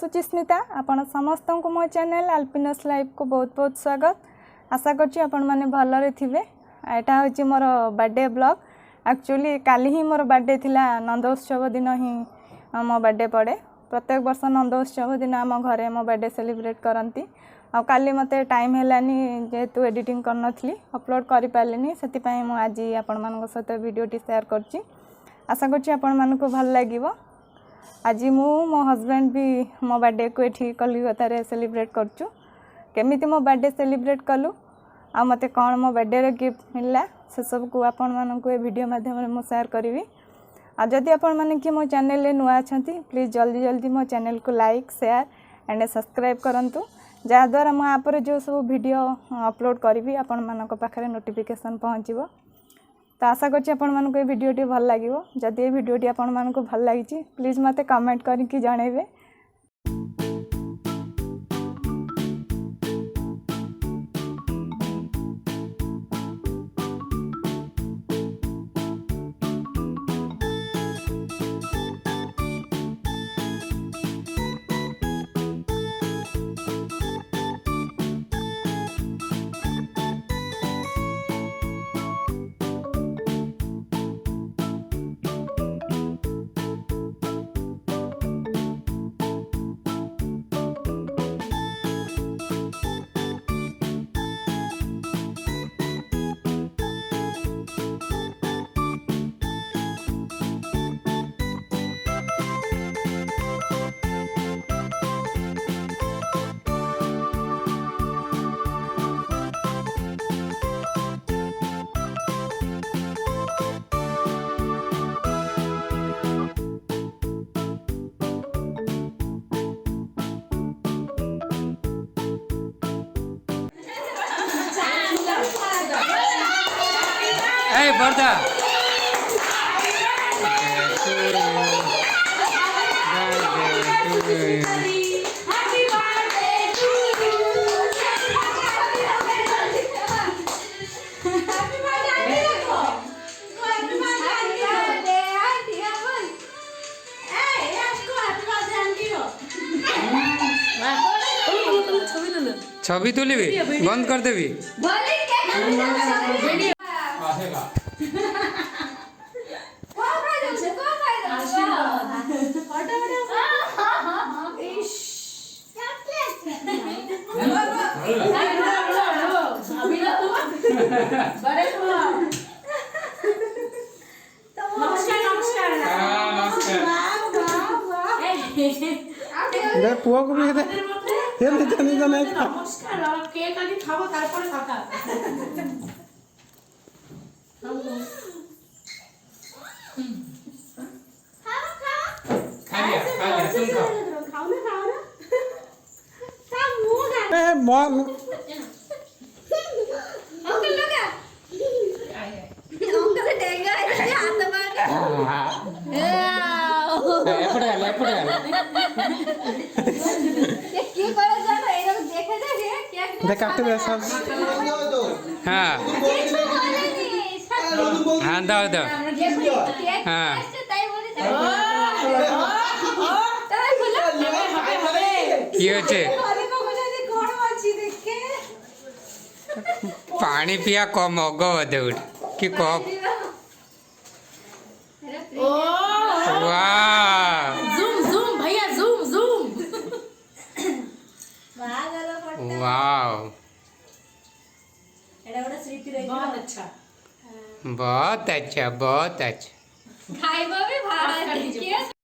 सुचिस्मिता आपण समस्त को मो चैनल अल्पिनस लाइफ को बहुत बहुत स्वागत। आशा करछि आपण माने भलरे थिबे। एटा होछि मोर बर्थडे ब्लॉग। एक्चुअली काली ही मोर बर्थडे थिला। नंदोत्सव दिन ही मो बर्थडे पड़े। प्रत्येक वर्ष नंदोत्सव दिन आम घरे मो बर्थडे सेलिब्रेट करंती। आ काली मते टाइम हेलानी जेतु एडिटिंग करनथली अपलोड करि पालेनी सेति पई मो आज आपण मानको सहित वीडियोटी शेयर करछि। आशा करछि आपण मानको भल लागिवो। आज मु मो हस्बैंड भी मो बर्थडे को एठी कलिकता रे सेलिब्रेट करछु। केमिति मो बर्थडे सेलिब्रेट कलु आ मते कोन मो बर्थडे रे गिफ्ट मिलला से सब को आपण मानको ए वीडियो माध्यम रे मो शेयर करिवि। आ जदि आपण माने कि मो चैनल रे नुआ अछंती प्लीज जल्दी जल्दी मो चैनल को लाइक शेयर एंड सब्सक्राइब करंतु जा द्वारा मो आप जो सब वीडियो अपलोड करिवि आपण मानको पाखरे नोटिफिकेशन पहुंचीबो। तो आशा करछि आपण मानको ए वीडियोटी भल लागिवो। जदि ए वीडियोटी आपण मानको भल लागिछि प्लीज मते कमेंट करके जणेबे। Hey, Barda. छवि तुली बंद कर देवी। पुआ को भी ये नहीं नमस्कार केक आनी खाओ तारपर खाका खा लिया तुम खाओ खाओ ना सब मुंह खा ए मॉल अंकल लगा अंकल टेंगा है हाथ मार एपड़ ये की करे जानो ए लोग देखे दे क्या दे काट दे सब हां हां दाओ हां কি হচ্ছে पानी पिया कम अग बदे कि कप जूम भैया जूम वाओ बहुत अच्छा खाइबो भी भात